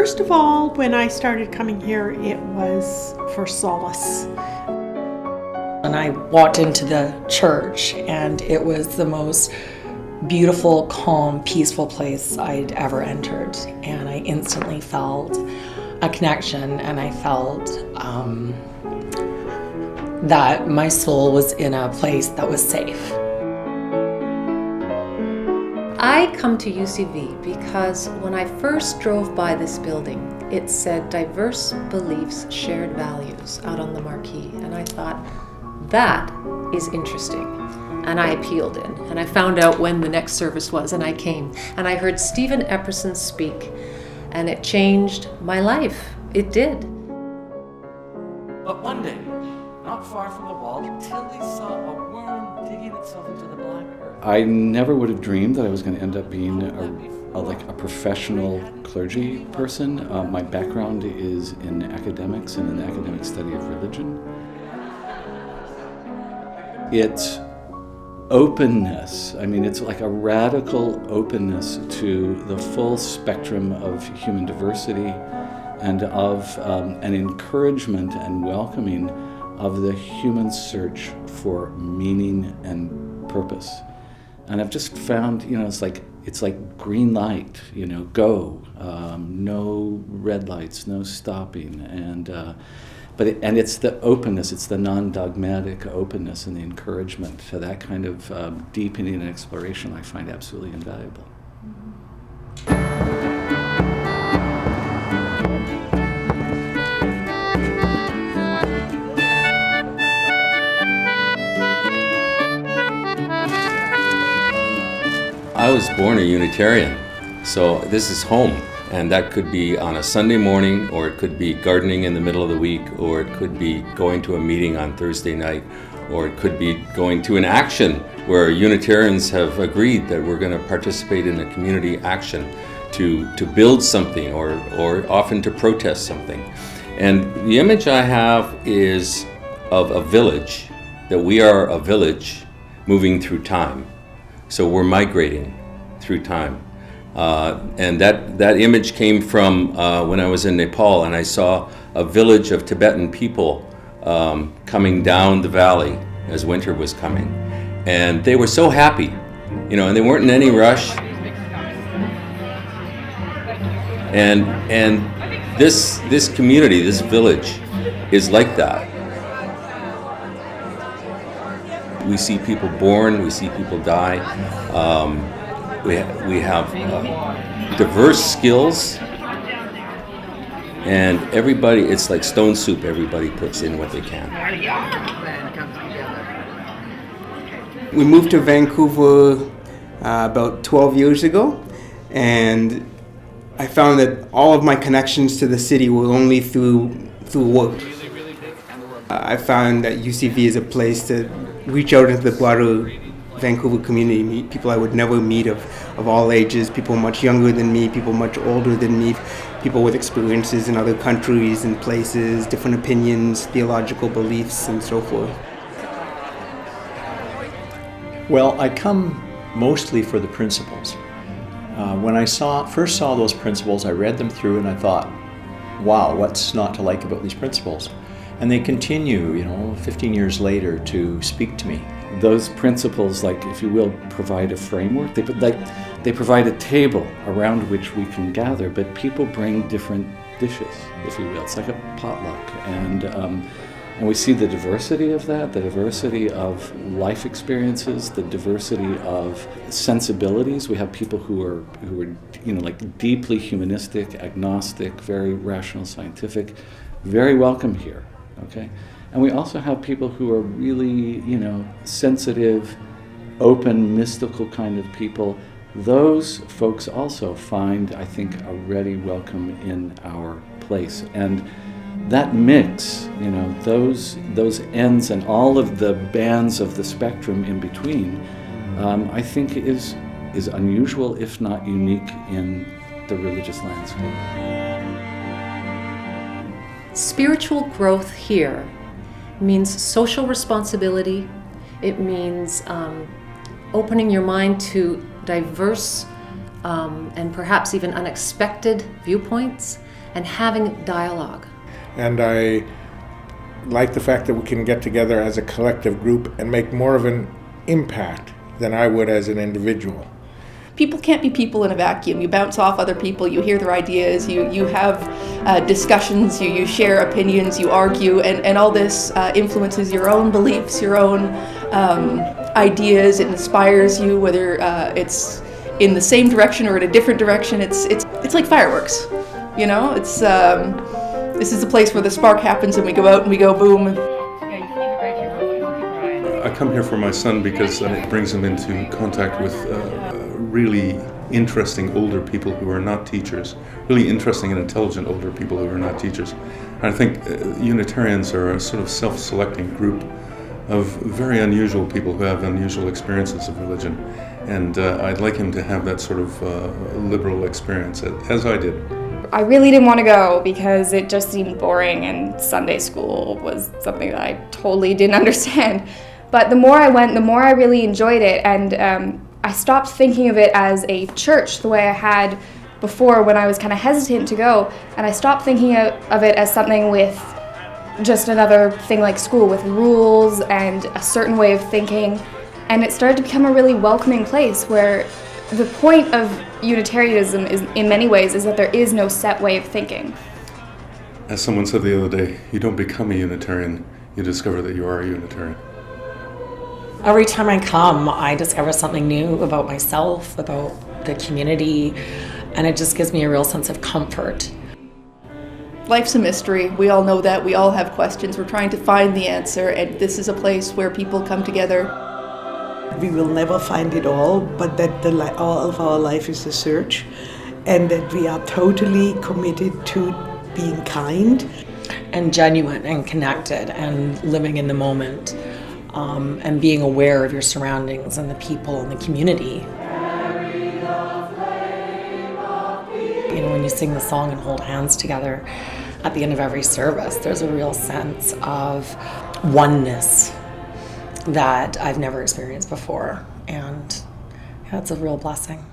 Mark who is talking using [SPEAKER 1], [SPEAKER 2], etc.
[SPEAKER 1] First of all, when I started coming here, it was for solace.
[SPEAKER 2] And I walked into the church, and it was the most beautiful, calm, peaceful place I'd ever entered. And I instantly felt a connection, and I felt that my soul was in a place that was safe.
[SPEAKER 3] I come to UCV because when I first drove by this building, it said diverse beliefs, shared values out on the marquee. And I thought, that is interesting. And I peeled in, and I found out when the next service was, and I came. And I heard Stephen Epperson speak, and it changed my life. It did.
[SPEAKER 4] But one day, not far from the wall, Tilly saw a worm digging itself into the black earth.
[SPEAKER 5] I never would have dreamed that I was going to end up being a professional clergy person. My background is in academics and in the academic study of religion. It's openness. I mean, it's like a radical openness to the full spectrum of human diversity and of an encouragement and welcoming of the human search for meaning and purpose. And I've just found, it's like green light, go, no red lights, no stopping, and it's the openness, it's the non-dogmatic openness and the encouragement to that kind of deepening and exploration I find absolutely invaluable.
[SPEAKER 6] I was born a Unitarian, so this is home, and that could be on a Sunday morning, or it could be gardening in the middle of the week, or it could be going to a meeting on Thursday night, or it could be going to an action where Unitarians have agreed that we're going to participate in a community action to build something, or often to protest something. And the image I have is of a village, that we are a village moving through time. So we're migrating through time. And that image came from when I was in Nepal, and I saw a village of Tibetan people coming down the valley as winter was coming. And they were so happy, and they weren't in any rush. And this community, this village, is like that. We see people born, we see people die. We have diverse skills, and everybody, it's like stone soup, everybody puts in what they can.
[SPEAKER 7] We moved to Vancouver about 12 years ago, and I found that all of my connections to the city were only through work. I found that UCV is a place to reach out into the broader Vancouver community, meet people I would never meet of all ages, people much younger than me, people much older than me, people with experiences in other countries and places, different opinions, theological beliefs, and so forth.
[SPEAKER 8] Well, I come mostly for the principles. When I first saw those principles, I read them through and I thought, wow, what's not to like about these principles? And they continue, 15 years later to speak to me.
[SPEAKER 5] Those principles, if you will, provide a framework. They provide a table around which we can gather, but people bring different dishes, if you will. It's like a potluck, and we see the diversity of that, the diversity of life experiences, the diversity of sensibilities. We have people who are deeply humanistic, agnostic, very rational, scientific, very welcome here. Okay, and we also have people who are really, sensitive, open, mystical kind of people. Those folks also find, I think, a ready welcome in our place. And that mix, those ends and all of the bands of the spectrum in between, I think is unusual, if not unique, in the religious landscape.
[SPEAKER 3] Spiritual growth here means social responsibility. It means opening your mind to diverse and perhaps even unexpected viewpoints. and having dialogue.
[SPEAKER 9] And I like the fact that we can get together as a collective group and make more of an impact than I would as an individual.
[SPEAKER 10] People can't be people in a vacuum. You bounce off other people, you hear their ideas, you have discussions, you share opinions, you argue, and all this influences your own beliefs, your own ideas. It inspires you, whether it's in the same direction or in a different direction. It's like fireworks, you know. It's this is a place where the spark happens, and we go out and we go boom.
[SPEAKER 11] I come here for my son because it brings him into contact with really interesting older people who are not teachers, really interesting and intelligent older people who are not teachers. And I think Unitarians are a sort of self-selecting group of very unusual people who have unusual experiences of religion. And I'd like him to have that sort of liberal experience, as I did.
[SPEAKER 12] I really didn't want to go because it just seemed boring, and Sunday school was something that I totally didn't understand. But the more I went, the more I really enjoyed it, and I stopped thinking of it as a church the way I had before when I was kind of hesitant to go, and I stopped thinking of it as something with just another thing like school with rules and a certain way of thinking, and it started to become a really welcoming place where the point of Unitarianism is, in many ways, is that there is no set way of thinking.
[SPEAKER 11] As someone said the other day, you don't become a Unitarian, you discover that you are a Unitarian.
[SPEAKER 2] Every time I come, I discover something new about myself, about the community, and it just gives me a real sense of comfort.
[SPEAKER 10] Life's a mystery. We all know that. We all have questions. We're trying to find the answer, and this is a place where people come together.
[SPEAKER 13] We will never find it all, but that all of our life is a search, and that we are totally committed to being kind.
[SPEAKER 2] And genuine and connected and living in the moment. And being aware of your surroundings and the people and the community. You know, when you sing the song and hold hands together at the end of every service, there's a real sense of oneness that I've never experienced before. And yeah, it's a real blessing.